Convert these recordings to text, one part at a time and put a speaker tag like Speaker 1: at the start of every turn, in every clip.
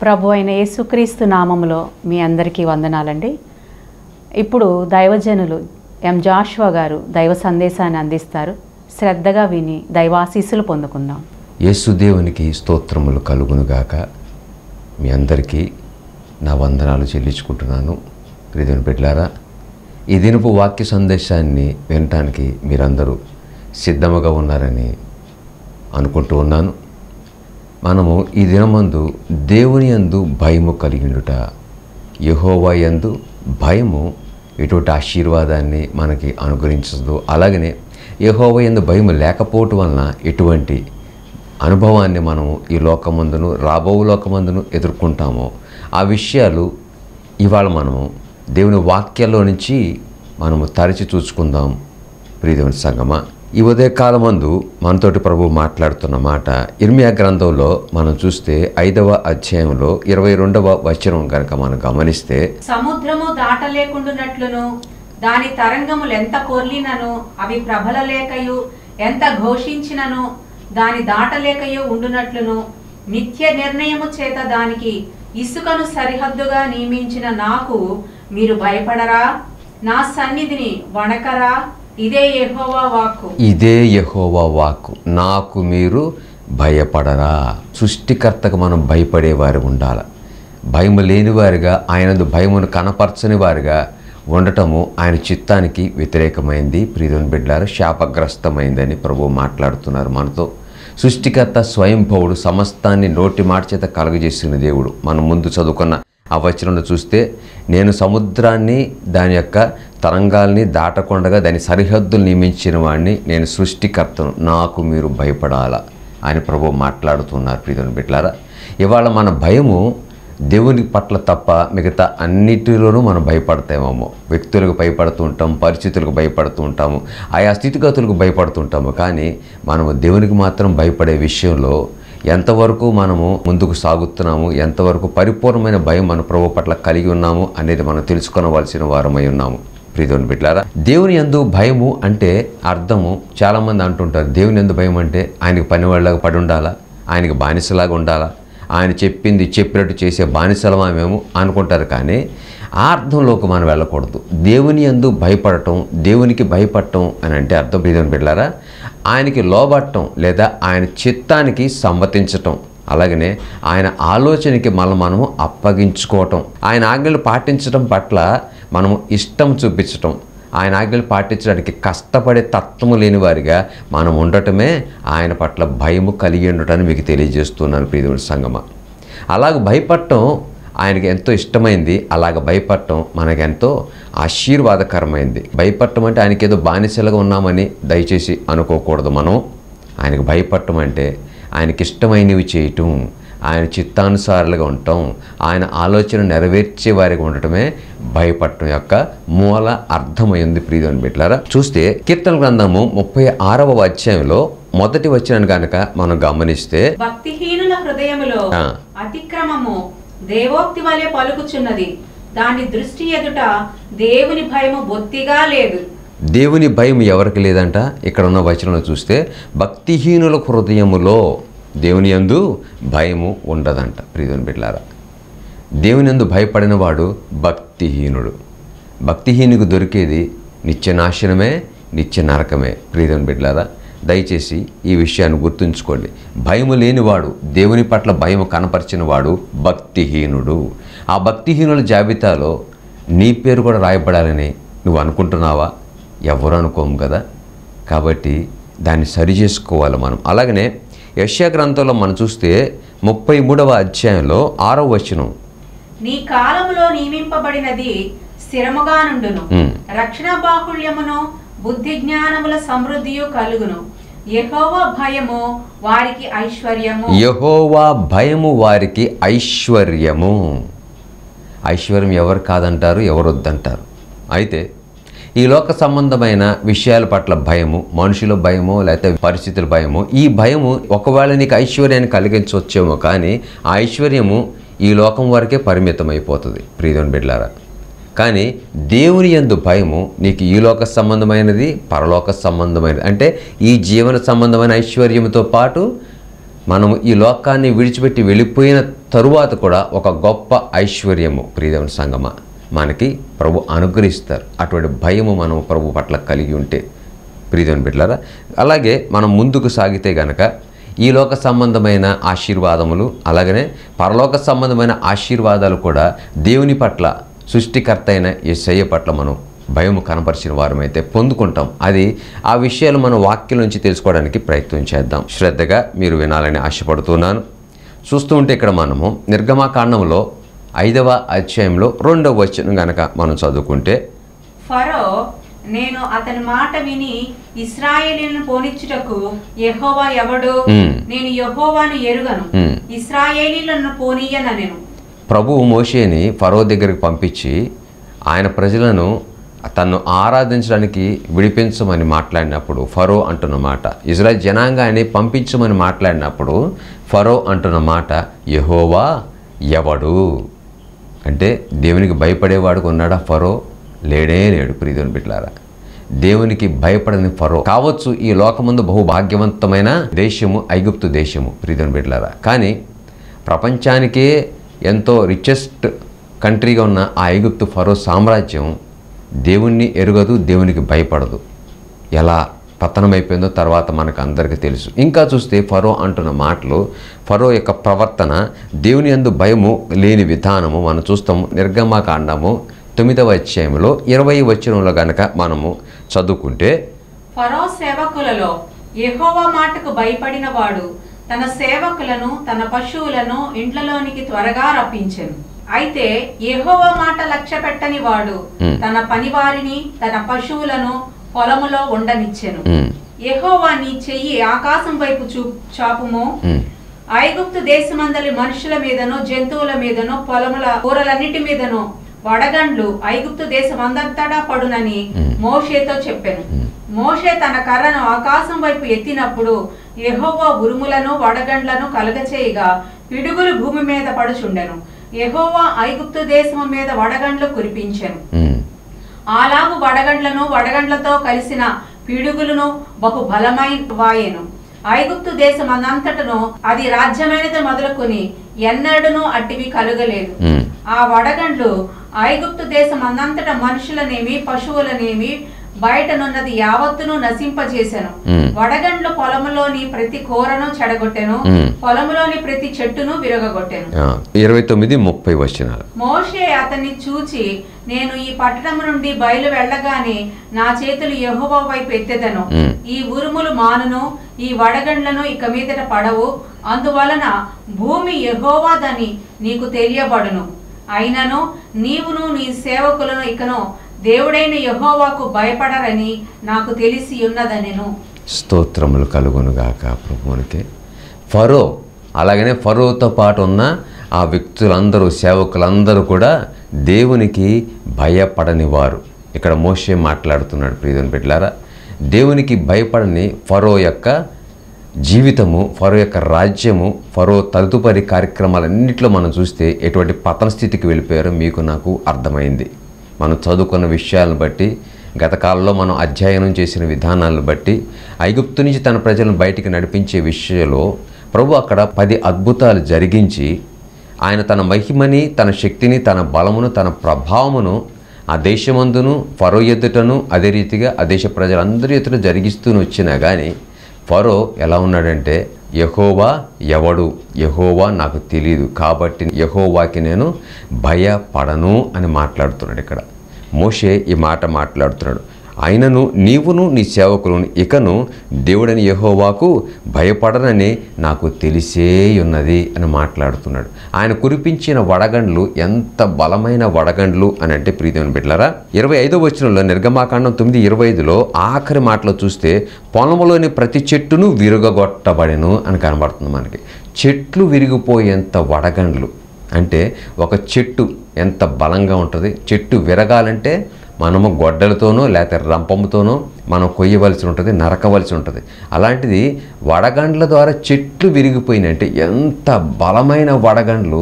Speaker 1: ప్రభు అయిన యేసుక్రీస్తు నామములో మీ అందరికీ వందనాలండి. ఇప్పుడు దైవజనులు ఎం జాషువా గారు దైవ సందేశాన్ని అందిస్తారు. శ్రద్ధగా విని దైవాశీస్సులు పొందుకుందాం.
Speaker 2: యేసు దేవునికి స్తోత్రములు కలుగునుగాక. మీ అందరికీ నా వందనాలు చెల్లించుకుంటున్నాను. ప్రియమైన బిడ్డలారా, ఈ దినపు వాక్య సందేశాన్ని వినటానికి మీరందరూ సిద్ధముగా ఉన్నారని అనుకుంటూ ఉన్నాను. మనము ఈ దినమందు దేవుని యందు భయము కలిగిండుట, యెహోవా యందు భయము ఎటువంటి ఆశీర్వాదాన్ని మనకి అనుగ్రహించదు. అలాగనే యెహోవా యందు భయము లేకపోవటం వలన ఎటువంటి అనుభవాన్ని మనము ఈ లోకమందును రాబో లోకమందును ఎదుర్కొంటామో ఆ విషయాలు ఇవాళ మనము దేవుని వాక్యాల్లో నుంచి మనము తరచి చూసుకుందాం. ప్రియదేవుని సంగమా, ఈ ఉదయకాలమందు మనతోటి ప్రభు మాట్లాడుతున్న మాట ఇర్మియా గ్రంథంలో మనం చూస్తే 5వ అధ్యాయంలో 22వ వచనం కనుక మనం గమనిస్తే,
Speaker 1: సముద్రము దాటలేకుండునట్లును దాని తరంగములు ఎంత కొర్లినను అవి ప్రబలలేకయు ఎంత ఘోషించినను దాని దాటలేకయు ఉండునట్లును మిథ్య నిర్ణయము చేత దానికి ఇసుకను సరిహద్దుగా నియమించిన నాకు మీరు భయపడరా? నా సన్నిధిని వణకరా? ఇదే యెహోవా వాక్కు.
Speaker 2: ఇదే యెహోవా వాక్కు. నాకు మీరు భయపడరా? సృష్టికర్తకు మనం భయపడేవారు ఉండాలి. భయము లేనివారిగా, ఆయనందు భయమును కనపరచని వారిగా ఉండటము ఆయన చిత్తానికి వ్యతిరేకమైంది. ప్రియమైన బిడ్డలారా, శాపగ్రస్తమైందని ప్రభువు మాట్లాడుతున్నారు మనతో. సృష్టికర్త స్వయంభవుడు, సమస్తాన్ని నోటి మాట చేత కలుగజేసిన దేవుడు. మనం ముందు చదువుకున్న ఆ వచనంలో చూస్తే, నేను సముద్రాన్ని దాని యొక్క తరంగాల్ని దాటకుండగా దాని సరిహద్దులు నియమించిన వాడిని, నేను సృష్టికర్తను, నాకు మీరు భయపడాలా అని ప్రభువు మాట్లాడుతున్నారు. ప్రియమైన బిడ్డలారా, ఇవాళ మన భయము దేవుని పట్ల తప్ప మిగతా అన్నిటిలోనూ మనం భయపడతామేమో. వ్యక్తులకు భయపడుతూ ఉంటాం, పరిస్థితులకు భయపడుతూ ఉంటాము, ఆయా స్థితిగతులకు భయపడుతుంటాము. కానీ మనము దేవునికి మాత్రం భయపడే విషయంలో ఎంతవరకు మనము ముందుకు సాగుతున్నాము, ఎంతవరకు పరిపూర్ణమైన భయం మన ప్రభు పట్ల కలిగి ఉన్నాము అనేది మనం తెలుసుకోవలసిన వారమై ఉన్నాము. ప్రియమైన బిడ్డలారా, దేవుని యందు భయము అంటే అర్థము, చాలామంది అంటుంటారు దేవుని యందు భయం అంటే ఆయనకి పనివాళ్ళలాగా పడి ఉండాలా, ఆయనకి బానిసలాగా ఉండాలా, ఆయన చెప్పింది చెప్పినట్టు చేసే బానిసలమా మేము అనుకుంటారు. కానీ ఆ అర్థంలోకి మనం వెళ్ళకూడదు. దేవుని యందు భయపడటం, దేవునికి భయపడటం అని అంటే అర్థం, ప్రియమైన బిడ్డలారా, ఆయనకి లోబడటం లేదా ఆయన చిత్తానికి సమ్మతించటం, అలాగనే ఆయన ఆలోచనకి మనము అప్పగించుకోవటం, ఆయన ఆజ్ఞలు పాటించడం పట్ల మనము ఇష్టం చూపించటం, ఆయన ఆజ్ఞలు పాటించడానికి కష్టపడే తత్వము లేని వారిగా మనం ఉండటమే ఆయన పట్ల భయము కలిగి ఉండటాన్ని మీకు తెలియజేస్తున్నాను. ప్రియమైన సంగమా, అలాగ భయపడటం ఆయనకి ఎంతో ఇష్టమైంది. అలాగ భయపడటం మనకెంతో ఆశీర్వాదకరమైంది. భయపడటం అంటే ఆయనకి ఏదో బానిసలుగా ఉన్నామని దయచేసి అనుకోకూడదు. మనం ఆయనకు భయపడటం అంటే ఆయనకి ఇష్టమైనవి చేయటం, ఆయన చిత్తానుసారులుగా ఉండటం, ఆయన ఆలోచన నెరవేర్చే వారిగా ఉండటమే భయపడటం యొక్క మూల అర్థమైంది. ప్రియమైన బిడ్డలారా, చూస్తే కీర్తన గ్రంథము 36వ అధ్యాయంలో మొదటి వచనాన్ని కనుక మనం గమనిస్తే,
Speaker 1: భక్తిహీనుల హృదయములో అతిక్రమము దేవోక్తి వలె పలుకుచున్నది, దాని దృష్టి ఎదుట దేవుని భయము బొత్తిగా లేదు.
Speaker 2: దేవుని భయం ఎవరికి లేదంట. ఇక్కడ ఉన్న వచనంలో చూస్తే భక్తిహీనుల హృదయములో దేవుని యందు భయము ఉండదంట. ప్రియమైన బిడ్డలారా, దేవుని యందు భయపడిన వాడు భక్తిహీనుడు. భక్తిహీనుకు దొరికేది నిత్య నాశనమే, నిత్య నరకమే. ప్రియమైన బిడ్డలారా, దయచేసి ఈ విషయాన్ని గుర్తుంచుకోండి. భయము లేనివాడు, దేవుని పట్ల భయము కనపరిచిన వాడు భక్తిహీనుడు. ఆ భక్తిహీనుల జాబితాలో నీ పేరు కూడా రాయబడాలని నువ్వు అనుకుంటున్నావా? ఎవరు అనుకోము కదా. కాబట్టి దాన్ని సరి చేసుకోవాలి మనం. అలాగనే యెషయా గ్రంథంలో మనం చూస్తే 33వ అధ్యాయంలో 6వ వచనం,
Speaker 1: నీ కాలములో నియమింపబడినది స్థిరముగా నుండును, రక్షణ బాహుళ్యమును బుద్ధి జ్ఞానముల సమృద్ధియు కలుగును, యెహోవా భయము వారికి ఐశ్వర్యము.
Speaker 2: యెహోవా భయము వారికి ఐశ్వర్యము. ఐశ్వర్యం ఎవరు కాదంటారు, ఎవరు వద్దంటారు. అయితే ఈ లోక సంబంధమైన విషయాల పట్ల భయము, మనుషుల భయము లేకపోతే పరిస్థితుల భయము, ఈ భయము ఒకవేళ నీకు ఐశ్వర్యాన్ని కలిగించవచ్చేమో, కానీ ఆ ఐశ్వర్యము ఈ లోకం వరకే పరిమితం అయిపోతుంది. ప్రియమైన బిడ్డలారా, కానీ దేవుని యందు భయము నీకు ఈ లోక సంబంధమైనది, పరలోక సంబంధమైనది, అంటే ఈ జీవన సంబంధమైన ఐశ్వర్యంతో పాటు మనము ఈ లోకాన్ని విడిచిపెట్టి వెళ్ళిపోయిన తరువాత కూడా ఒక గొప్ప ఐశ్వర్యము ప్రియదేవుని సంగమ మనకి ప్రభు అనుగ్రహిస్తారు. అటువంటి భయము మనం ప్రభు పట్ల కలిగి ఉంటే ప్రియదేవుని బిడ్డలారా, అలాగే మనం ముందుకు సాగితే గనక ఈ లోక సంబంధమైన ఆశీర్వాదములు అలాగనే పరలోక సంబంధమైన ఆశీర్వాదాలు కూడా దేవుని పట్ల సృష్టికర్త అయిన యేసయ్య పట్ల మనం భయము కనపరిచిన వారమైతే పొందుకుంటాం. అది ఆ విషయాలు మనం వాక్యం నుంచి తెలుసుకోవడానికి ప్రయత్నం చేద్దాం. శ్రద్ధగా మీరు వినాలని ఆశపడుతున్నాను. చూస్తూ ఉంటే ఇక్కడ మనము నిర్గమాకాండంలో 5వ అధ్యాయంలో 2వ వచనం గనక మనం చదువుకుంటే,
Speaker 1: ఫరో నేను అతని మాట విని ఇశ్రాయేలీయులను పోనిచ్చుటకు యెహోవా ఎవడు? నేను యెహోవాను ఎరుగను, ఇశ్రాయేలీయులను పోనీయనెను. ప్రభువు
Speaker 2: మోషేని ఫరో దగ్గరికి పంపించి ఆయన ప్రజలను తన్ను ఆరాధించడానికి విడిపించమని మాట్లాడినప్పుడు ఫరో అంటున్న మాట, ఇజ్రాయెల్ జనాంగాన్ని పంపించమని మాట్లాడినప్పుడు ఫరో అంటున్న మాట యెహోవా ఎవడు అంటే దేవునికి భయపడేవాడు ఉన్నాడా? ఫరో లేడే లేడు. ప్రియదేవుని బిడ్డలారా, దేవునికి భయపడని ఫరో కావచ్చు ఈ లోకమందు బహుభాగ్యవంతమైన దేశము ఐగుప్తు దేశము ప్రియదేవుని బిడ్డలారా, కానీ ప్రపంచానికే ఎంతో రిచెస్ట్ కంట్రీగా ఉన్న ఆ ఐగుప్తు ఫరో సామ్రాజ్యం దేవుణ్ణి ఎరుగదు, దేవునికి భయపడదు. ఎలా పతనమైపోయిందో తర్వాత మనకు అందరికీ తెలుసు. ఇంకా చూస్తే ఫరో అంటున్న మాటలు, ఫరో యొక్క ప్రవర్తన, దేవుని యందు భయము లేని విధానము మనం చూస్తాము. నిర్గమకాండము 9వ అధ్యాయంలో 20వ వచనంలో గనక మనము చదువుకుంటే,
Speaker 1: ఫరో సేవకులలో యెహోవా మాటకు భయపడిన వాడు తన సేవకులను తన పశువులను ఇంట్లలోనికి త్వరగా రప్పించెను. అయితే యెహోవా మాట లక్ష్య పెట్టని వాడు తన పనివారిని తన పశువులను పొలములో ఉండనిచ్చెను. యెహోవా నీ చెయ్యి ఆకాశం వైపు చాపుము, ఐగుప్తు దేశమందలి మనుషుల మీదనో జంతువుల మీదనో పొలముల కూరలన్నిటి మీదనో వడగండ్లు ఐగుప్తు దేశమందంతటా పడునని మోషేతో చెప్పెను. మోషే తన కర్రను ఆకాశం వైపు ఎత్తినప్పుడు యెహోవా ఉరుములను వడగండ్లను కలగచేయగా పిడుగులు భూమి మీద పడుచుండెను. యెహోవా ఐగుప్తు దేశము మీద వడగండ్లు కురిపించెను. అలాగు వడగండ్లను వడగండ్లతో కలిసిన పిడుగులను బహు బలమైన వాయెను. ఐగుప్తు దేశం అనంతటను అది రాజ్యమైనది మొదలుకొని ఎన్నడూను అట్టివి కలుగలేదు. ఆ వడగండ్లు ఐగుప్తు దేశం అనంతట మనుషులనేమి పశువులనేమి బయటనున్నది యావత్తును నశింపజేసెను. వడగండ్లు పొలములోని ప్రతి కూరను చెడగొట్టెను, పొలములోని ప్రతి చెట్టును విరగొట్టెను.
Speaker 2: 29-30 వచనాలు.
Speaker 1: మోషే అతన్ని చూచి, నేను ఈ పట్టణం నుండి బయలు వెళ్ళగానే నా చేతులు యెహోవా వైపు ఎత్తెదను. ఈ ఉరుములు మానును, ఈ వడగండ్లను ఇక మీదట పడవు. అందువలన భూమి యెహోవాదని నీకు తెలియబడును. అయినను నీవును నీ సేవకులను ఇకను దేవుడైన యెహోవాకు భయపడరని నాకు తెలిసి ఉన్నదనెను.
Speaker 2: స్తోత్రములు కలుగునుగాక ప్రభువునికి. ఫరో అలాగనే ఫరోతో పాటు ఉన్న ఆ వ్యక్తులందరూ సేవకులందరూ కూడా దేవునికి భయపడని వారు. ఇక్కడ మోషే మాట్లాడుతున్నాడు. ప్రియదేవుని బిడ్డలారా, దేవునికి భయపడని ఫరో యొక్క జీవితము, ఫరో యొక్క రాజ్యము, ఫరో తదుపరి కార్యక్రమాలన్నింటిలో మనం చూస్తే ఎటువంటి పతన స్థితికి వెళ్ళిపోయారో మీకు నాకు అర్థమైంది. మనం చదువుకున్న విషయాలను బట్టి, గత కాలంలో మనం అధ్యయనం చేసిన విధానాలను బట్టి, ఐగుప్తు నుంచి తన ప్రజలను బయటికి నడిపించే విషయంలో ప్రభు అక్కడ 10 అద్భుతాలు జరిగించి ఆయన తన మహిమని, తన శక్తిని, తన బలమును, తన ప్రభావమును ఆ దేశమందును ఫరో ఎదుటను అదే రీతిగా ఆ దేశ ప్రజలందరి ఎదుట జరిగిస్తూ వచ్చినా కానీ ఫరో ఎలా ఉన్నాడంటే, యెహోవా ఎవడు, యెహోవా నాకు తెలియదు కాబట్టి యెహోవాకి నేను భయపడను అని మాట్లాడుతున్నాడు. ఇక్కడ మోషే ఈ మాట మాట్లాడుతున్నాడు. అయినను నీవును నీ సేవకులను ఇకను దేవుడని యెహోవాకు భయపడనని నాకు తెలిసే ఉన్నది అని మాట్లాడుతున్నాడు. ఆయన కురిపించిన వడగండ్లు ఎంత బలమైన వడగండ్లు అని అంటే ప్రియదేవుని బిడ్డలారా, 25వ వచనంలో నిర్గమాకాండం 9:25లో ఆఖరి మాటలో చూస్తే పొలములోని ప్రతి చెట్టును విరుగగొట్టబడెను అని కనబడుతుంది మనకి. చెట్లు విరిగిపోయేంత వడగండ్లు అంటే ఒక చెట్టు ఎంత బలంగా ఉంటుంది. చెట్టు విరగాలంటే మనము గొడ్డలతోనో లేకపోతే రంపముతోనో మనం కొయ్యవలసి ఉంటుంది, నరకవలసి ఉంటుంది. అలాంటిది వడగండ్ల ద్వారా చెట్లు విరిగిపోయినంటే ఎంత బలమైన వడగండ్లు.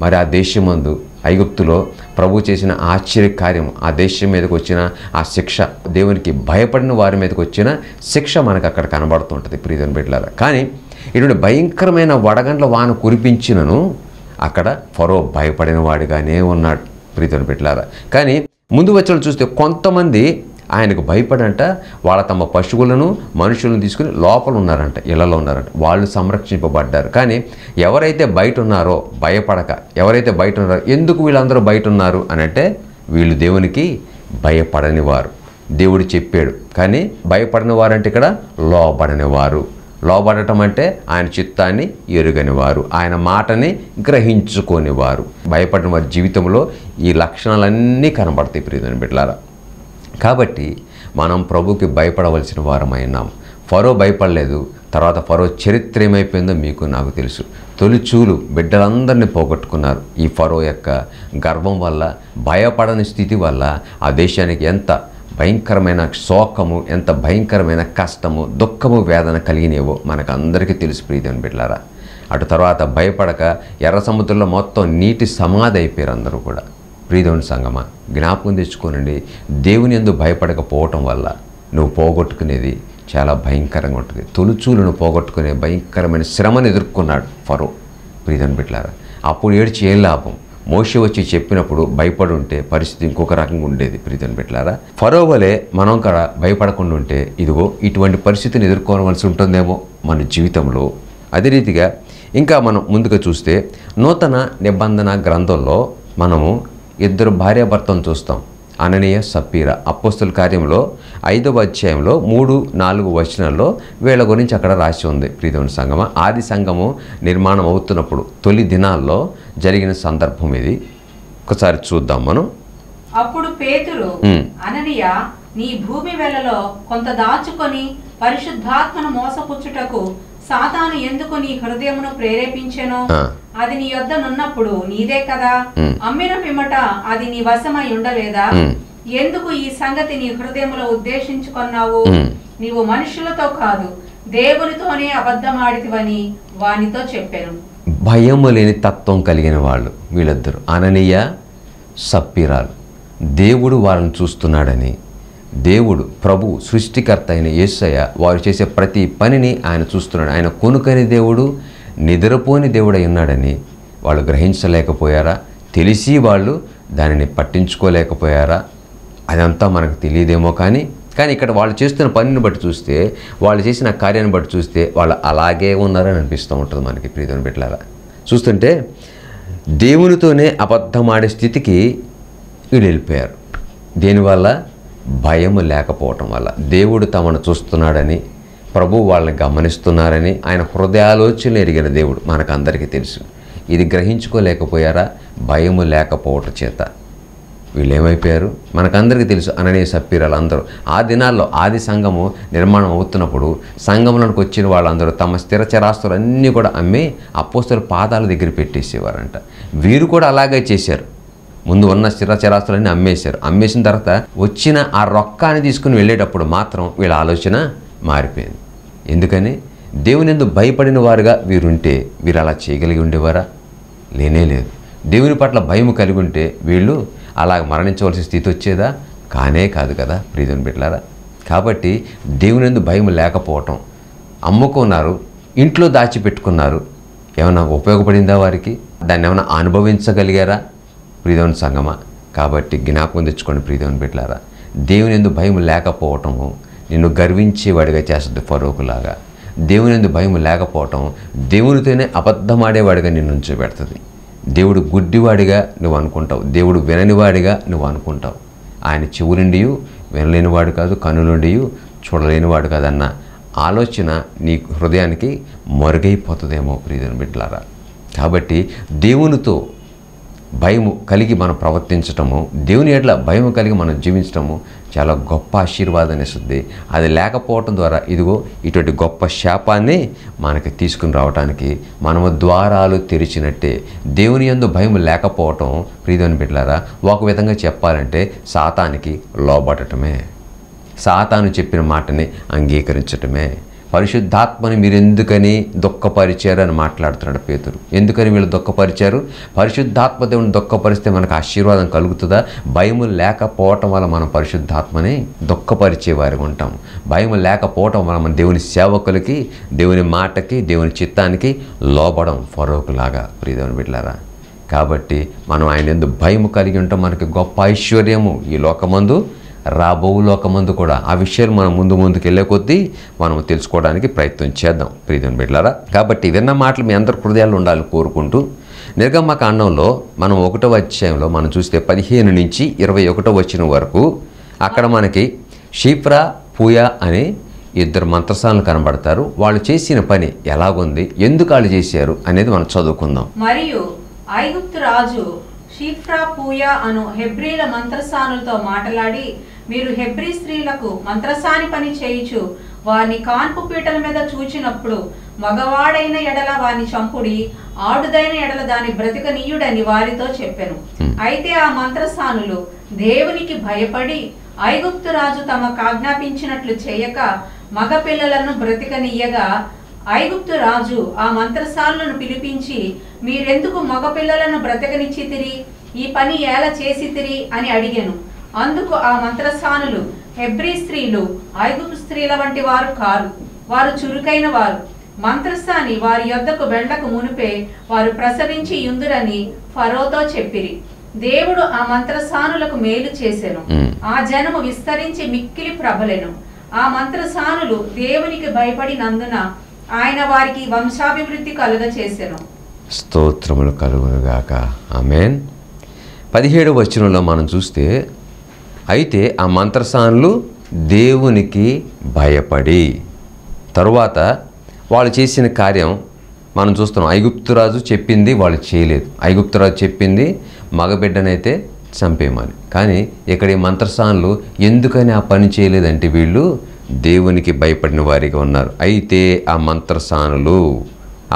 Speaker 2: మరి ఆ దేశమందు ఐగుప్తులో ప్రభు చేసిన ఆశ్చర్య కార్యం, ఆ దేశం మీదకి వచ్చిన ఆ శిక్ష, దేవునికి భయపడిన వారి మీదకి వచ్చిన శిక్ష మనకు అక్కడ కనబడుతుంటుంది ప్రియదేవుని బిడ్డలారా. కానీ ఇటువంటి భయంకరమైన వడగండ్ల వాన కురిపించినను అక్కడ ఫరో భయపడిన వాడిగానే ఉన్నాడు ప్రీతిని పెట్టారా. కానీ ముందు వచ్చి చూస్తే కొంతమంది ఆయనకు భయపడంట వాళ్ళ తమ పశువులను మనుషులను తీసుకుని లోపల ఉన్నారంట, ఇళ్లలో ఉన్నారంట, వాళ్ళు సంరక్షింపబడ్డారు. కానీ ఎవరైతే బయట ఉన్నారో భయపడక, ఎవరైతే బయట ఉన్నారో, ఎందుకు వీళ్ళందరూ బయట ఉన్నారు అని అంటే వీళ్ళు దేవునికి భయపడని వారు. దేవుడు చెప్పాడు కానీ భయపడని వారంటే ఇక్కడ లోబడని వారు. లోబడటం అంటే ఆయన చిత్తాన్ని ఎరుగని వారు, ఆయన మాటని గ్రహించుకొని వారు. భయపడిన వారి జీవితంలో ఈ లక్షణాలన్నీ కనబడతాయి ప్రియమైన బిడ్డలారా. కాబట్టి మనం ప్రభుకి భయపడవలసిన వారమైనాం. ఫరో భయపడలేదు. తర్వాత ఫరో చరిత్ర ఏమైపోయిందో మీకు నాకు తెలుసు. తొలిచూలు బిడ్డలందరినీ పోగొట్టుకున్నారు. ఈ ఫరో యొక్క గర్వం వల్ల, భయపడని స్థితి వల్ల ఆ దేశానికి ఎంత భయంకరమైన శోకము, ఎంత భయంకరమైన కష్టము, దుఃఖము, వేదన కలిగినేవో మనకు అందరికీ తెలుసు ప్రియమైన బిడ్డలారా. అటు తర్వాత భయపడక ఎర్ర సముద్రంలో మొత్తం నీటి సమాధి అయిపోయారు అందరూ కూడా. ప్రియదేవుని సంగమా, జ్ఞాపకం తెచ్చుకోనండి, దేవుని యందు భయపడకపోవటం వల్ల నువ్వు పోగొట్టుకునేది చాలా భయంకరంగా ఉంటుంది. తొలుచూలను పోగొట్టుకునే భయంకరమైన శ్రమను ఎదుర్కొన్నాడు ఫరో. ప్రియదేవుని బిడ్డలారా, అప్పుడు ఏడ్చి ఏం లాభం? మోషే వచ్చి చెప్పినప్పుడు భయపడి ఉంటే పరిస్థితి ఇంకొక రకంగా ఉండేది. ప్రియదేవుని బిడ్డలారా, ఫరో వలె మనం కూడా భయపడకుండా ఉంటే ఇదిగో ఇటువంటి పరిస్థితిని ఎదుర్కోవలసి ఉంటుందేమో మన జీవితంలో. అదే రీతిగా ఇంకా మనం ముందుగా చూస్తే నూతన నిబంధన గ్రంథంలో మనము ఇద్దరు భార్యాభర్తలను చూస్తాం, అననీయ సప్పీరా. అపోస్తుల కార్యంలో 5వ అధ్యాయంలో 3-4 వచనాల్లో వీళ్ళ గురించి అక్కడ రాసి ఉంది. ప్రియదేవుని సంగమ, ఆది సంఘము నిర్మాణం అవుతున్నప్పుడు తొలి దినాల్లో జరిగిన సందర్భం ఇది. ఒకసారి చూద్దాం మనం.
Speaker 1: అప్పుడు పేతురు, అననీయ, నీ భూమి వెలలో కొంత దాచుకొని పరిశుద్ధాత్మను మోసపుచ్చుటకు సాతాను ఎందుకు నీ హృదయమును ప్రేరేపించెను? అది నీ యొద్ద నున్నప్పుడు నీదే కదా, అమ్మిన పిమ్మట అది నీ వశమై ఉండలేదా? ఎందుకు ఈ సంగతి నీ హృదయములో ఉద్దేశించుకున్నావు? నీవు మనుషులతో కాదు దేవునితోనే అబద్ధమాడితివని వానితో చెప్పాను.
Speaker 2: భయము లేని తత్వం కలిగిన వాళ్ళు వీళ్ళిద్దరు, అననీయ సప్పీరాలు. దేవుడు వాళ్ళని చూస్తున్నాడని, దేవుడు ప్రభు సృష్టికర్త అయిన యేసయ్య వారు చేసే ప్రతి పనిని ఆయన చూస్తున్నాడు. ఆయన కొనుకని దేవుడు, నిద్రపోని దేవుడై ఉన్నాడని వాళ్ళు గ్రహించలేకపోయారా? తెలిసి వాళ్ళు దానిని పట్టించుకోలేకపోయారా? అదంతా మనకు తెలియదేమో. కానీ ఇక్కడ వాళ్ళు చేస్తున్న పనిని బట్టి చూస్తే, వాళ్ళు చేసిన కార్యాన్ని బట్టి చూస్తే వాళ్ళు అలాగే ఉన్నారని అనిపిస్తూ ఉంటుంది మనకి. ప్రియమైన బిడ్డలారా, చూస్తుంటే దేవునితోనే అబద్ధమాడే స్థితికి వీళ్ళు వెళ్ళిపోయారు. దీనివల్ల భయము లేకపోవటం వల్ల. దేవుడు తమను చూస్తున్నాడని, ప్రభు వాళ్ళని గమనిస్తున్నారని ఆయన హృదయాలోచన ఎరిగిన దేవుడు మనకు అందరికీ తెలుసు. ఇది గ్రహించుకోలేకపోయారా? భయము లేకపోవటం చేత వీళ్ళు ఏమైపోయారు మనకందరికీ తెలుసు. అననీయ సప్పీరాలు అందరూ ఆ దినాల్లో ఆది సంఘము నిర్మాణం అవుతున్నప్పుడు సంఘంలోకి వచ్చిన వాళ్ళందరూ తమ స్థిర చరాస్తులన్నీ కూడా అమ్మి అపోస్తలుల పాదాల దగ్గర పెట్టేసేవారంట. వీరు కూడా అలాగే చేశారు. ముందు ఉన్న స్థిర చరాస్తులన్నీ అమ్మేశారు. అమ్మేసిన తర్వాత వచ్చిన ఆ రొక్కాన్ని తీసుకుని వెళ్ళేటప్పుడు మాత్రం వీళ్ళ ఆలోచన మారిపోయింది. ఎందుకని? దేవుని యందు భయపడిన వారుగా వీరుంటే వీరు అలా చేయగలిగి ఉండేవారా? లేనే లేదు. దేవుని పట్ల భయం కలిగి ఉంటే వీళ్ళు అలా మరణించవలసిన స్థితి వచ్చేదా? కానే కాదు కదా ప్రియమైన బిడ్డలారా. కాబట్టి దేవుని యందు భయం లేకపోవటం, అమ్ముకున్నారు, ఇంట్లో దాచిపెట్టుకున్నారు, ఏమైనా ఉపయోగపడిందా వారికి? దాన్ని ఏమైనా అనుభవించగలిగారా ప్రియమైన సంగమా? కాబట్టి జ్ఞాపకం తెచ్చుకోండి ప్రియమైన బిడ్డలారా, దేవుని యందు భయం లేకపోవటము నిన్ను గర్వించేవాడిగా చేస్తుంది ఫరోకులాగా. దేవుని యందు భయం లేకపోవటం దేవునితోనే అబద్ధమాడేవాడిగా నిన్ను ఉంచబెడుతుంది. దేవుడు గుడ్డివాడిగా నువ్వు అనుకుంటావు, దేవుడు విననివాడిగా నువ్వు అనుకుంటావు. ఆయన చెవులుండి వినలేనివాడు కాదు, కన్నులుండి చూడలేనివాడు కాదన్న ఆలోచన నీ హృదయానికి మరుగైపోతుందేమో ప్రియమైన బిడ్డలారా. కాబట్టి దేవునితో భయము కలిగి మనం ప్రవర్తించటము, దేవుని ఎడల భయము కలిగి మనం జీవించటము చాలా గొప్ప ఆశీర్వాదాన్ని ఇస్తుంది. అది లేకపోవటం ద్వారా ఇదిగో ఇటువంటి గొప్ప శాపాన్ని మనకి తీసుకుని రావడానికి మనము ద్వారాలు తెరిచినట్టే. దేవుని యందు భయం లేకపోవటం ప్రియమైన బిడ్డలారా ఒక విధంగా చెప్పాలంటే సాతానికి లోబడటమే, సాతాను చెప్పిన మాటని అంగీకరించటమే. పరిశుద్ధాత్మని మీరు ఎందుకని దుఃఖపరిచారు అని మాట్లాడుతున్నాడు పేతురు. ఎందుకని వీళ్ళు దుఃఖపరిచారు? పరిశుద్ధాత్మ దేవుని దుఃఖపరిస్తే మనకు ఆశీర్వాదం కలుగుతుందా? భయము లేకపోవటం వల్ల మనం పరిశుద్ధాత్మని దుఃఖపరిచే వారికి ఉంటాం. భయం లేకపోవటం వల్ల మన దేవుని సేవకులకి, దేవుని మాటకి, దేవుని చిత్తానికి లోబడం ఫరోకులాగా. ప్రియదేవుని బిడ్డలారా, కాబట్టి మనం ఆయన యందు భయము కలిగి ఉంటాం. మనకి గొప్ప ఐశ్వర్యము ఈ లోకమందు, రాబో లోకమందు కూడా. ఆ విషయాలు మనం ముందుకు వెళ్ళే కొద్దీ మనం తెలుసుకోవడానికి ప్రయత్నం చేద్దాం ప్రియదేవుని బిడ్డలారా. కాబట్టి విన్న మాటలు మీ అందరి హృదయాలు ఉండాలని కోరుకుంటూ, నిర్గమకాండంలో మనం 1వ అధ్యాయంలో మనం చూస్తే 15 నుంచి 21వ వచనం వరకు అక్కడ మనకి షీఫ్రా, పూయా అనే 2 మంత్రసాలను కనబడతారు. వాళ్ళు చేసిన పని ఎలాగుంది, ఎందుకు వాళ్ళు చేశారు అనేది మనం చదువుకుందాం.
Speaker 1: మరియు ఐగుప్తు రాజు షీఫ్రా, పూయా అను హెబ్రీల మంత్రసానులతో మాట్లాడి, మీరు హెబ్రీ స్త్రీలకు మంత్రసాని పని చేయుచు వారిని కాన్పు పీటల మీద చూచినప్పుడు మగవాడైన ఎడల వారిని చంపుడి, ఆడుదైన ఎడల దాని బ్రతికనీయుడని వారితో చెప్పెను. అయితే ఆ మంత్రసానులు దేవునికి భయపడి ఐగుప్తు రాజు తమకు ఆజ్ఞాపించినట్లు చేయక మగ పిల్లలను బ్రతికనీయగా, ఐగుప్తు రాజు ఆ మంత్రసానులను పిలిపించి, మీరెందుకు మగ పిల్లలను బ్రతకనిచ్చితిరి, ఈ పని ఎలా చేసితిరి అని అడిగెను. అందుకు ఆ మంత్రసానులు, హెబ్రీ స్త్రీలు ఐగుప్తు స్త్రీల వంటి వారు కారు, వారు చురుకైన వారు. మంత్రసాని వారి యొద్దకు వెళ్ళక మునిపే వారు ప్రసవించి యుందురని ఫరోతో చెప్పిరి. దేవుడు ఆ మంత్రసానులకు మేలు చేసెను. ఆ జనము విస్తరించి మిక్కిలి ప్రబలెను. ఆ మంత్రసానులు దేవునికి భయపడినందున ఆయన వారికి వంశాభివృద్ధి కలుగచేసెను.
Speaker 2: స్తోత్రములు కలుగునుగాక. ఆమేన్. 17వ వచనంలో మనం చూస్తే, అయితే ఆ మంత్రసానులు దేవునికి భయపడి, తరువాత వాళ్ళు చేసిన కార్యం మనం చూస్తున్నాం. ఐగుప్తురాజు చెప్పింది వాళ్ళు చేయలేదు. ఐగుప్తురాజు చెప్పింది మగబిడ్డనైతే చంపేయమని. కానీ ఇక్కడ ఈ మంత్రసానులు ఎందుకని ఆ పని చేయలేదంటే వీళ్ళు దేవునికి భయపడిన వారిగా ఉన్నారు. అయితే ఆ మంత్రసానులు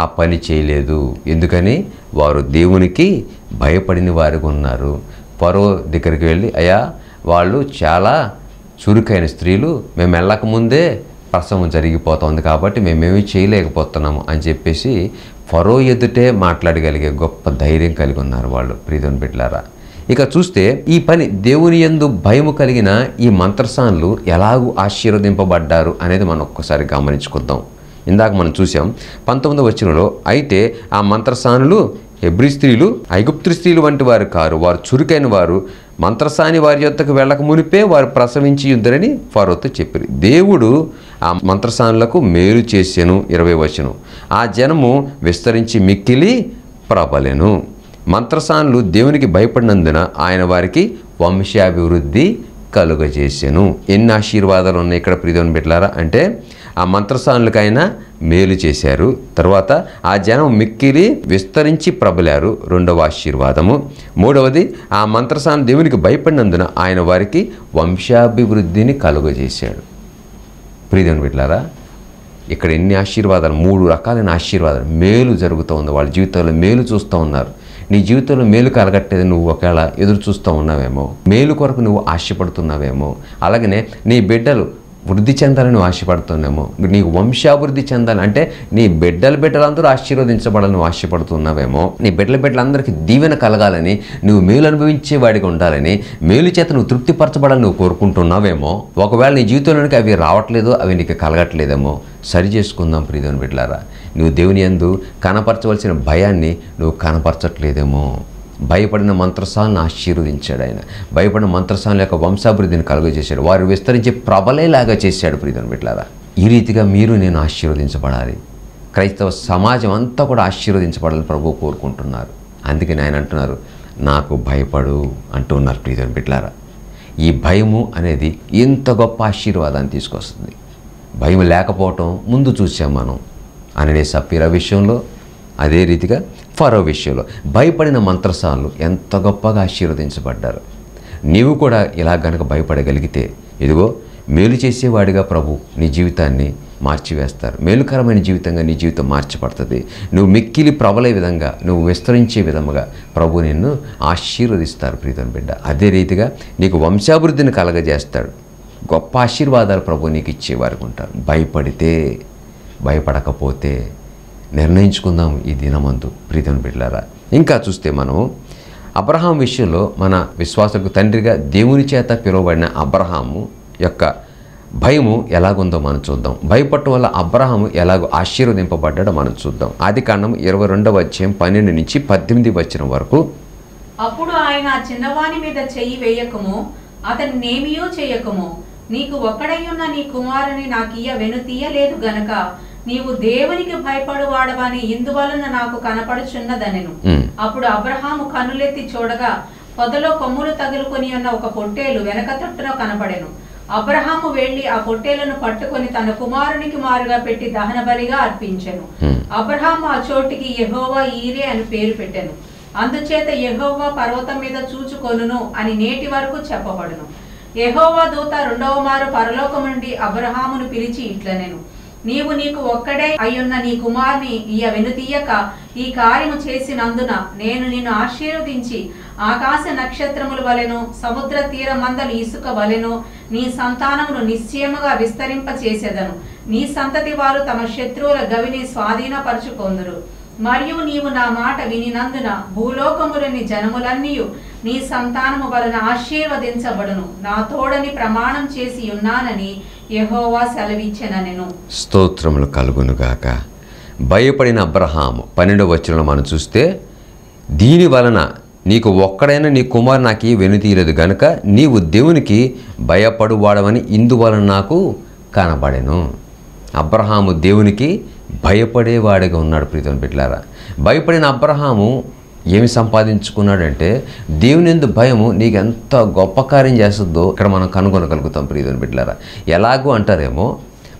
Speaker 2: ఆ పని చేయలేదు. ఎందుకని? వారు దేవునికి భయపడిన వారిగా ఉన్నారు. ఫరో దగ్గరికి వెళ్ళి, అయ్యా వాళ్ళు చాలా చురుకైన స్త్రీలు, మేము వెళ్ళకముందే ప్రసవం జరిగిపోతుంది కాబట్టి మేమేమీ చేయలేకపోతున్నాము అని చెప్పేసి ఫరో ఎదుటే మాట్లాడగలిగే గొప్ప ధైర్యం కలిగి ఉన్నారు వాళ్ళు. ప్రియదేవుని బిడ్డలారా, ఇక చూస్తే ఈ పని దేవుని యందు భయము కలిగిన ఈ మంత్రసానులు ఎలాగూ ఆశీర్వదింపబడ్డారు అనేది మనం ఒక్కసారి గమనించుకుందాం. ఇందాక మనం చూసాం 19వ వచనంలో, అయితే ఆ మంత్రసానులు హెబ్రీ స్త్రీలు ఐగుప్తు స్త్రీలు వంటి వారు కారు, వారు చురుకైన వారు. మంత్రసాని వారి యొద్దకు వెళ్ళక మునిపే వారు ప్రసవించి యుందరని ఫరోతో చెప్పారు. దేవుడు ఆ మంత్రసానులకు మేలు చేసెను. 20వ వచనం, ఆ జనము విస్తరించి మిక్కిలి ప్రబలెను. మంత్రసానులు దేవునికి భయపడినందున ఆయన వారికి వంశాభివృద్ధి కలుగజేసెను. ఎన్ని ఆశీర్వాదాలు ఉన్నాయి ఇక్కడ ప్రియదేవుని బిడ్డలారా అంటే, ఆ మంత్రసానులకైనా మేలు చేశారు. తర్వాత ఆ జనం మిక్కిలి విస్తరించి ప్రబలారు. 2వ ఆశీర్వాదము. 3వది, ఆ మంత్రసానులు దేవునికి భయపడినందున ఆయన వారికి వంశాభివృద్ధిని కలుగజేశాడు. ప్రియదేవుని బిడ్డలారా, ఇక్కడ ఎన్ని ఆశీర్వాదాలు, 3 రకాలైన ఆశీర్వాదాలు. మేలు జరుగుతూ ఉంది, వాళ్ళ జీవితంలో మేలు చూస్తూ ఉన్నారు. నీ జీవితంలో మేలు కలగట్టేది నువ్వు ఒకవేళ ఎదురు చూస్తూ ఉన్నావేమో, మేలు కొరకు నువ్వు ఆశపడుతున్నావేమో, అలాగనే నీ బిడ్డలు వృద్ధి చెందాలని నువ్వు ఆశపడుతున్నామో, నీకు వంశాభివృద్ధి చెందాలి అంటే నీ బిడ్డలందరూ ఆశీర్వదించబడాలని నువ్వు ఆశపడుతున్నావేమో, నీ బిడ్డలందరికీ దీవెన కలగాలని, నువ్వు మేలు అనుభవించే వాడిగా ఉండాలని, మేలు చేత నువ్వు తృప్తిపరచబడాలని నువ్వు కోరుకుంటున్నావేమో, ఒకవేళ నీ జీవితంలోనికి అవి రావట్లేదు, అవి నీకు కలగట్లేదేమో, సరి చేసుకుందాం ప్రియదేవుని బిడ్డలారా. నువ్వు దేవుని యందు కనపరచవలసిన భయాన్ని నువ్వు కనపరచట్లేదేమో. భయపడిన మంత్రసాలను ఆశీర్వదించాడు ఆయన. భయపడిన మంత్రసాల యొక్క వంశాభివృద్ధిని కలుగజేశాడు. వారు విస్తరించి ప్రబలేలాగా చేశాడు ప్రియదేవుని బిడ్డలారా. ఈ రీతిగా మీరు నేను ఆశీర్వదించబడాలి. క్రైస్తవ సమాజం అంతా కూడా ఆశీర్వదించబడాలని ప్రభువు కోరుకుంటున్నారు. అందుకని ఆయన అంటున్నారు, నాకు భయపడు అంటున్నారు ప్రియదేవుని బిడ్డలారా. ఈ భయము అనేది ఎంత గొప్ప ఆశీర్వాదాన్ని తీసుకొస్తుంది. భయం లేకపోవటం ముందు చూసాం మనం అననే సప్పీరా విషయంలో, అదే రీతిగా ఫరో విషయంలో. భయపడిన మంత్రసానులు ఎంత గొప్పగా ఆశీర్వదించబడ్డారు. నీవు కూడా ఇలా గనక భయపడగలిగితే, ఇదిగో మేలు చేసేవాడిగా ప్రభు నీ జీవితాన్ని మార్చివేస్తారు. మేలుకరమైన జీవితంగా నీ జీవితం మార్చబడుతుంది. నువ్వు మిక్కిలి ప్రబలే విధంగా, నువ్వు విస్తరించే విధముగా ప్రభు నిన్ను ఆశీర్వదిస్తారు ప్రియదేవుని బిడ్డ. అదే రీతిగా నీకు వంశాభివృద్ధిని కలగజేస్తాడు. గొప్ప ఆశీర్వాదాలు ప్రభు నీకు ఇచ్చేవారు ఉంటారు. భయపడితే భయపడకపోతే నిర్ణయించుకుందాం ఈ దినమందు ప్రీతిని బిడ్డలారా. ఇంకా చూస్తే మనం అబ్రహాం విషయంలో మన విశ్వాసులకు తండ్రిగా దేవుని చేత పిలువబడిన అబ్రహాము యొక్క భయము ఎలాగుందో మనం చూద్దాం. భయపడటం వల్ల అబ్రహాము ఎలాగో ఆశీర్వదింపబడ్డాడో మనం చూద్దాం. ఆదికాండం 22వ అధ్యాయం 12 నుంచి 18 వచనం వరకు.
Speaker 1: అప్పుడు ఆయన చిన్నవాని మీద చెయ్యి వేయకము, అతని నేమియో చేయకము, నీకు ఒక్కడయ్యున్న నీ కుమారుని నాకియ్య వెనుతీయలేదు గనక నీవు దేవునికి భయపడువాడవని ఇందువలన నాకు కనపడుచున్నదనెను. అప్పుడు అబ్రహాము కన్నులెత్తి చూడగా పొదలో కొమ్ములు తగులుకొని ఉన్న ఒక పొట్టేలు వెనక తట్టున కనపడెను. అబ్రహాము వెళ్లి ఆ పొట్టేలను పట్టుకొని తన కుమారునికి మారుగా పెట్టి దహన బలిగా అర్పించెను. అబ్రహాము ఆ చోటికి యెహోవా ఈరే అని పేరు పెట్టెను. అందుచేత యెహోవా పర్వతం మీద చూచుకొనును అని నేటి వరకు చెప్పబడును. యెహోవా దూత రెండవ మారు పరలోకము నుండి అబ్రహామును పిలిచి ఇట్లనెను, నీవు నీకు ఒక్కడే అయ్యున్న నీ కుమారుని ఇయ వెనుతీయక ఈ కార్యము చేసినందున నేను నిన్ను ఆశీర్వదించి ఆకాశ నక్షత్రముల వలెను సముద్ర తీరమందలు ఇసుక వలెను నీ సంతానమును నిశ్చయముగా విస్తరింప చేసేదను. నీ సంతతి వారు తమ శత్రువుల గవిని స్వాధీనపరచుకొందురు. మరియు నీవు నా మాట వినినందున భూలోకములోని జనములన్నీయు నీ సంతానము వలన ఆశీర్వదించబడును. నా తోడని ప్రమాణం చేసి ఉన్నానని యెహోవా సెలవిచ్చెననెను.
Speaker 2: స్తోత్రములు కలుగునుగాక. భయపడిన అబ్రహాము 12వ వచనంలో మనం చూస్తే, దీని వలన నీకు ఒక్కడైనా నీ కుమారు నాకు వెనుతీయలేదు గనుక నీవు దేవునికి భయపడువాడవని ఇందువలన నాకు కనబడెను. అబ్రహాము దేవునికి భయపడేవాడిగా ఉన్నాడు ప్రీతం బిడ్డలారా. భయపడిన అబ్రహాము ఏమి సంపాదించుకున్నాడంటే దేవుని యందు భయము నీకు ఎంత గొప్ప కార్యం చేస్తుందో ఇక్కడ మనం కనుగొనగలుగుతాం ప్రీతం బిడ్డలారా. ఎలాగో అంటారేమో,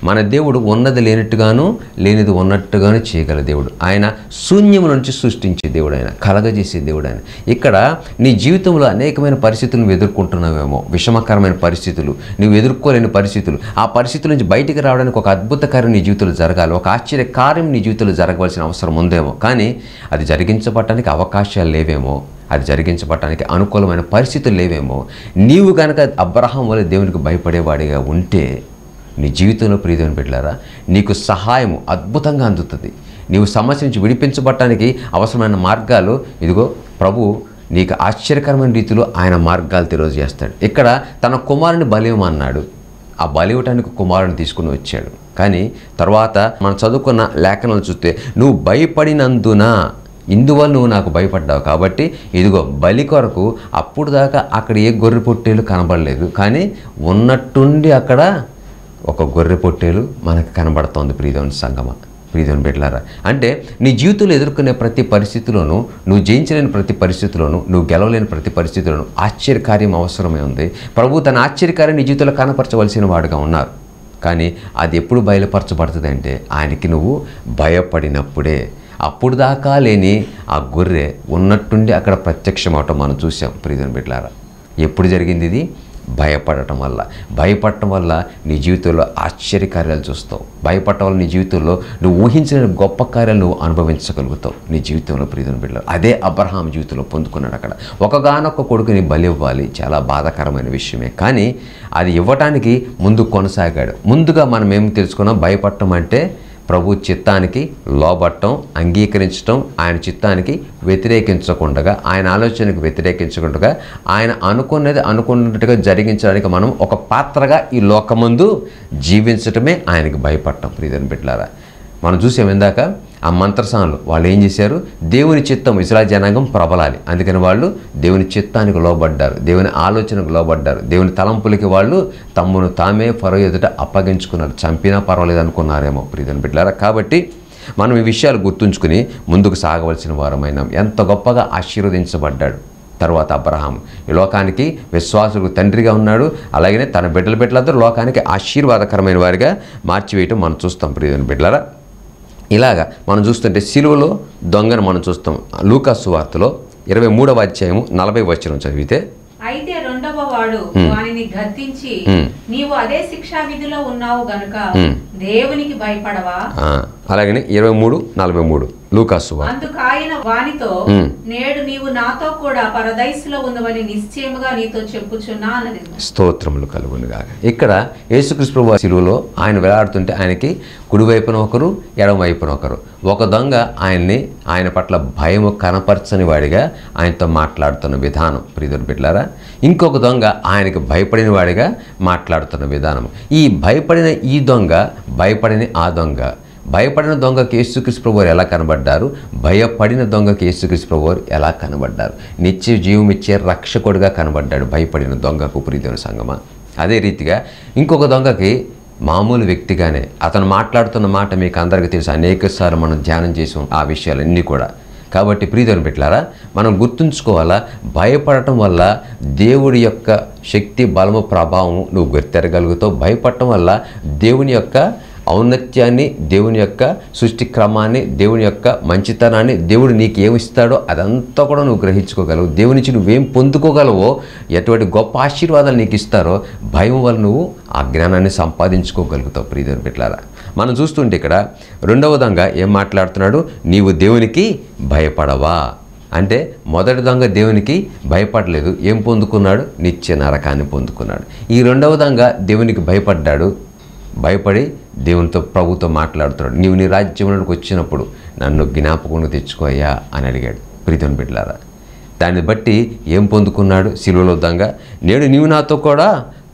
Speaker 2: మన దేవుడు ఉన్నది లేనట్టుగాను లేనిది ఉన్నట్టుగాను చేయగల దేవుడు. ఆయన శూన్యము నుంచి సృష్టించే దేవుడు, ఆయన కలగజేసే దేవుడు ఆయన. ఇక్కడ నీ జీవితంలో అనేకమైన పరిస్థితులను ఎదుర్కొంటున్నావేమో, విషమకరమైన పరిస్థితులు, నువ్వు ఎదుర్కోలేని పరిస్థితులు. ఆ పరిస్థితుల నుంచి బయటికి రావడానికి ఒక అద్భుత కార్యం నీ జీవితంలో జరగాలి, ఒక ఆశ్చర్య కార్యం నీ జీవితంలో జరగవలసిన అవసరం ఉందేమో. కానీ అది జరిగించబడటానికి అవకాశాలు లేవేమో, అది జరిగించబడటానికి అనుకూలమైన పరిస్థితులు లేవేమో. నీవు కనుక అబ్రహాం వలె దేవునికి భయపడేవాడిగా ఉంటే నీ జీవితంలో ప్రియమైన బిడ్డలారా నీకు సహాయము అద్భుతంగా అందుతుంది. నీవు సమస్య నుంచి విడిపించబడటానికి అవసరమైన మార్గాలు ఇదిగో ప్రభు నీకు ఆశ్చర్యకరమైన రీతిలో ఆయన మార్గాలు తెలియజేస్తాడు. ఇక్కడ తన కుమారుని బలివమన్నాడు, ఆ బలివటానికి కుమారుని తీసుకుని వచ్చాడు. కానీ తర్వాత మనం చదువుకున్న లేఖనాలు చూస్తే, నువ్వు భయపడినందున ఇందువల్ల నువ్వు నాకు భయపడ్డావు కాబట్టి ఇదిగో బలి కొరకు అప్పుడు దాకా అక్కడ ఏ గొర్రె పొట్టేలు కనబడలేదు, కానీ ఉన్నట్టుండి అక్కడ ఒక గొర్రె పొట్టేలు మనకు కనబడుతోంది ప్రియదేవుని సంగమ, ప్రియదేవుని బిడ్డలారా. అంటే నీ జీవితంలో ఎదుర్కొనే ప్రతి పరిస్థితిలోనూ, నువ్వు జయించలేని ప్రతి పరిస్థితిలోనూ, నువ్వు గెలవలేని ప్రతి పరిస్థితిలోనూ ఆశ్చర్యకార్యం అవసరమే ఉంది. ప్రభు తన ఆశ్చర్యకార్యం నీ జీవితంలో కనపరచవలసిన వాడుగా ఉన్నారు. కానీ అది ఎప్పుడు బయలుపరచబడుతుంది అంటే ఆయనకి నువ్వు భయపడినప్పుడే. అప్పుడు దాకా లేని ఆ గొర్రె ఉన్నట్టుండి అక్కడ ప్రత్యక్షమవటం మనం చూసాం ప్రియదేవుని బిడ్డలారా. ఎప్పుడు జరిగింది ఇది? భయపడటం వల్ల. భయపడటం వల్ల నీ జీవితంలో ఆశ్చర్యకార్యాలు చూస్తావు. భయపడటం వల్ల నీ జీవితంలో నువ్వు ఊహించిన గొప్ప కార్యాలు నువ్వు అనుభవించగలుగుతావు నీ జీవితంలో ప్రియమైన బిడ్డలు. అదే అబ్రహాం జీవితంలో పొందుకున్నాడు. అక్కడ ఒకగానొక్క కొడుకుని బలి ఇవ్వాలి, చాలా బాధాకరమైన విషయమే. కానీ అది ఇవ్వటానికి ముందు కొనసాగాడు. ముందుగా మనం ఏం తెలుసుకున్నాం? భయపడటం అంటే ప్రభు చిత్తానికి లోబట్టం, అంగీకరించటం, ఆయన చిత్తానికి వ్యతిరేకించకుండా, ఆయన ఆలోచనకు వ్యతిరేకించకుండా, ఆయన అనుకున్నట్టుగా జరిగించడానికి మనం ఒక పాత్రగా ఈ లోకమందు జీవించటమే ఆయనకి భయపడటం. ప్రియమైన బిడ్డలారా, మనం చూసాం ఇందాక ఆ మంత్రసానులు వాళ్ళు ఏం చేశారు? దేవుని చిత్తం ఇశ్రాయేలు జనాంగం ప్రబలాలి, అందుకని వాళ్ళు దేవుని చిత్తానికి లోబడ్డారు, దేవుని ఆలోచనకు లోబడ్డారు, దేవుని తలంపులకి వాళ్ళు తమ్మును తామే ఫరో ఎదుట అప్పగించుకున్నారు. చంపినా పర్వాలేదు అనుకున్నారేమో ప్రియమైన బిడ్డలారా. కాబట్టి మనం ఈ విషయాలు గుర్తుంచుకుని ముందుకు సాగవలసిన వారమైనాం. ఎంత గొప్పగా ఆశీర్వదించబడ్డాడు. తర్వాత అబ్రహాం ఈ లోకానికి విశ్వాసులకు తండ్రిగా ఉన్నాడు. అలాగనే తన బిడ్డలందరూ లోకానికి ఆశీర్వాదకరమైన వారిగా మార్చివేయటం మనం చూస్తాం ప్రియమైన బిడ్డలారా. ఇలాగా మనం చూస్తుంటే సిలువలో దొంగను మనం చూస్తాం. లూకా సువార్తలో 23వ అధ్యాయము 40వ వచనం చదివితే,
Speaker 1: అయితే రెండవ వాడు వానిని గద్దించి నీవు అదే శిక్షా విధిలో ఉన్నావు గనుక దేవునికి భయపడవా.
Speaker 2: అలాగనే 23:43 లూకాసు.
Speaker 1: అందుకు ఆయన వానితో నేడు నీవు నాతో కూడా పరదైసులో ఉందవని నిశ్చయముగా నీతో చెప్పుచున్నాను.
Speaker 2: స్తోత్రములు కలుగునుగా. ఇక్కడ యేసుక్రీస్తు ప్రభువు శిలువలో ఆయన వేలాడుతుంటే ఆయనకి కుడివైపున ఒకరు, ఎడమవైపున ఒకరు. ఒక దొంగ ఆయన పట్ల భయము కనపరచని వాడిగా ఆయనతో మాట్లాడుతున్న విధానం ప్రియమైన బిడ్డలారా. ఇంకొక దొంగ ఆయనకి భయపడిన వాడిగా మాట్లాడుతున్న విధానం. ఈ భయపడిన ఈ దొంగ, భయపడిన ఆ దొంగ. భయపడిన దొంగకి యేసుక్రీస్తు ప్రభువారు ఎలా కనబడ్డారు, భయపడిన దొంగకి యేసుక్రీస్తు ప్రభువారు ఎలా కనబడ్డారు. నిత్య జీవం ఇచ్చే రక్షకుడిగా కనబడ్డాడు భయపడిన దొంగకు ప్రియమైన సంగమా. అదే రీతిగా ఇంకొక దొంగకి మామూలు వ్యక్తిగానే అతను మాట్లాడుతున్న మాట మీకు అందరికీ తెలుసు. అనేకసార్లు మనం ధ్యానం చేసాం ఆ విషయాలన్నీ కూడా. కాబట్టి ప్రియమైన బిడ్డలారా, మనం గుర్తుంచుకోవాలా, భయపడటం వల్ల దేవుడి యొక్క శక్తి, బలము, ప్రభావం నువ్వు గుర్తెరగలుగుతావు. భయపడటం వల్ల దేవుని యొక్క ఔన్నత్యాన్ని, దేవుని యొక్క సృష్టి క్రమాన్ని, దేవుని యొక్క మంచితనాన్ని, దేవుడు నీకు ఏమిస్తాడో అదంతా కూడా నువ్వు గ్రహించుకోగలవు. దేవుని నుంచి నువ్వేం పొందుకోగలవో, ఎటువంటి గొప్ప ఆశీర్వాదాలు నీకు ఇస్తారో భయం వల్ల నువ్వు ఆ జ్ఞానాన్ని సంపాదించుకోగలుగుతావు ప్రియమైన బిడ్డలారా. మనం చూస్తుంటే ఇక్కడ రెండవ దొంగ ఏం మాట్లాడుతున్నాడు, నీవు దేవునికి భయపడవా అంటే మొదటి దొంగ దేవునికి భయపడలేదు. ఏం పొందుకున్నాడు, నిత్య నరకాన్ని పొందుకున్నాడు. ఈ రెండవ దొంగ దేవునికి భయపడ్డాడు. భయపడి దేవునితో, ప్రభుతో మాట్లాడుతున్నాడు. నీవు నీ రాజ్యంలోకి వచ్చినప్పుడు నన్ను జ్ఞాపకంగా తెచ్చుకోయ్యా అని అడిగాడు ప్రియమైన బిడ్డలారా. దాన్ని బట్టి ఏం పొందుకున్నాడు శిలువలో దొంగ, నేడు నీవు నాతో కూడా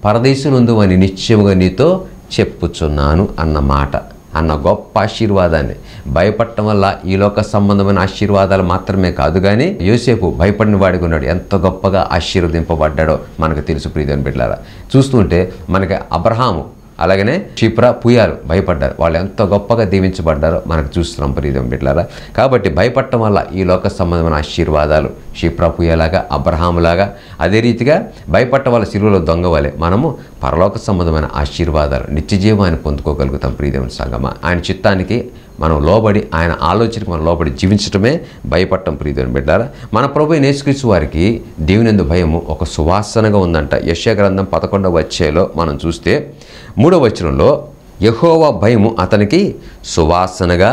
Speaker 2: పరదేశునందు అని నిశ్చయముగా నీతో చెప్పుచున్నాను అన్న మాట, అన్న గొప్ప ఆశీర్వాదాన్ని. భయపడటం వల్ల ఈ లోక సంబంధమైన ఆశీర్వాదాలు మాత్రమే కాదు, కానీ యోసేపు భయపడిన వాడిగా ఉన్నాడు. ఎంత గొప్పగా ఆశీర్వదింపబడ్డాడో మనకు తెలుసు ప్రియమైన బిడ్డలారా. చూస్తుంటే మనకి అబ్రహాము, అలాగనే షిప్రా, పుయాలు భయపడ్డారు. వాళ్ళు ఎంత గొప్పగా దీవించబడ్డారో మనకు చూస్తున్నాం ప్రియమైన బిడ్డలారా. కాబట్టి భయపడటం వల్ల ఈ లోక సంబంధమైన ఆశీర్వాదాలు షిప్రా, పుయాలాగా, అబ్రహాములాగా, అదే రీతిగా భయపడటం వల్ల శిలువలో దొంగ వలె మనము పరలోక సంబంధమైన ఆశీర్వాదాలు, నిత్య జీవాన్ని పొందుకోగలుగుతాం ప్రియమైన సంగమా. ఆయన చిత్తానికి మనం లోబడి, ఆయన ఆలోచనకు మనం లోబడి జీవించటమే భయపడటం ప్రియమైన బిడ్డలారా. మన ప్రభువైన యేసుక్రీస్తు వారికి దేవునియందు భయము ఒక సువాసనగా ఉందంట. యెషయా గ్రంథం 11వ అధ్యాయంలో మనం చూస్తే 3వ వచనంలో యెహోవా భయము అతనికి సువాసనగా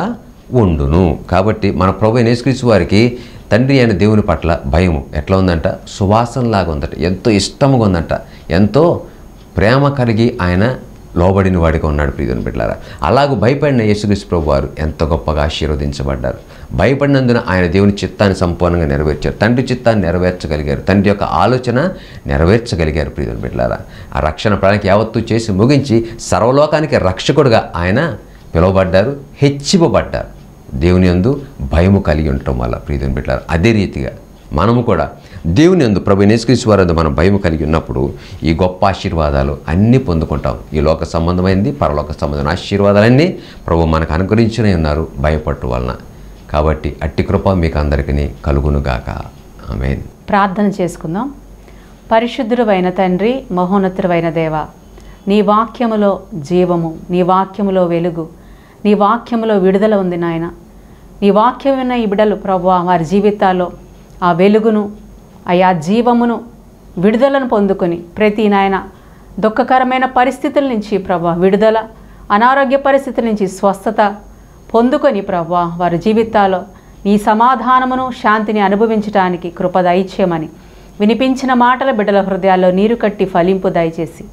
Speaker 2: ఉండును. కాబట్టి మన ప్రభువైన యేసుక్రీస్తు వారికి తండ్రి అయిన దేవుని పట్ల భయము ఎట్లా ఉందంట, సువాసనలాగా ఉందట. ఎంతో ఇష్టముగా ఉందంట, ఎంతో ప్రేమ కలిగి ఆయన లోబడిన వాడిగా ఉన్నాడు ప్రియమైన బిడ్డలారా. అలాగూ భయపడిన యేసుక్రీస్తు ప్రభు వారు ఎంత గొప్పగా ఆశీర్వదించబడ్డారు. భయపడినందున ఆయన దేవుని చిత్తాన్ని సంపూర్ణంగా నెరవేర్చారు. తండ్రి చిత్తాన్ని నెరవేర్చగలిగారు. తండ్రి యొక్క ఆలోచన నెరవేర్చగలిగారు ప్రియమైన బిడ్డలారా. ఆ రక్షణ ప్రణాళిక యావత్తు చేసి ముగించి సర్వలోకానికి రక్షకుడుగా ఆయన పిలువబడ్డారు, హెచ్చింపబడ్డారు. దేవుని యందు భయము కలిగి ఉండటం వల్ల ప్రియమైన బిడ్డలారా. అదే రీతిగా మనము కూడా దేవుని యందు, ప్రభువైన యేసుక్రీస్తు వారి యందు మనం భయము కలిగి ఉన్నప్పుడు ఈ గొప్ప ఆశీర్వాదాలు అన్నీ పొందుకుంటాం. ఈ లోక సంబంధమైనది, పరలోక సంబంధమైన ఆశీర్వాదాలన్నీ ప్రభు మనకు అనుగ్రహించునే ఉన్నారు భయపట్టు వలన. కాబట్టి అట్టి కృప మీకు అందరికీ కలుగునుగాక. ఆమేన్.
Speaker 1: ప్రార్థన చేసుకుందాం. పరిశుద్ధుడైన తండ్రి, మహోన్నతుడైన దేవ, నీ వాక్యములో జీవము, నీ వాక్యములో వెలుగు, నీ వాక్యములో విడుదల ఉంది నాయన. నీ వాక్యం విన్న ఈ బిడ్డలు ప్రభువా వారి జీవితాల్లో ఆ వెలుగును, ఆయా జీవమును, విడుదలను పొందుకొని ప్రతి నాయన దుఃఖకరమైన పరిస్థితుల నుంచి ప్రభువా విడుదల, అనారోగ్య పరిస్థితుల నుంచి స్వస్థత పొందుకొని ప్రభువా వారి జీవితాల్లో నీ సమాధానమును, శాంతిని అనుభవించడానికి కృప దయచేయమని, వినిపించిన మాటల బిడ్డల హృదయాల్లో నీరు కట్టి ఫలింపు దయచేసి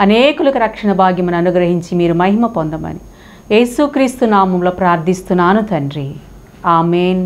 Speaker 1: అనేకులకు రక్షణ భాగ్యమును అనుగ్రహించి మీరు మహిమ పొందమని యేసుక్రీస్తు నామములో ప్రార్థిస్తున్నాను తండ్రి. ఆమేన్.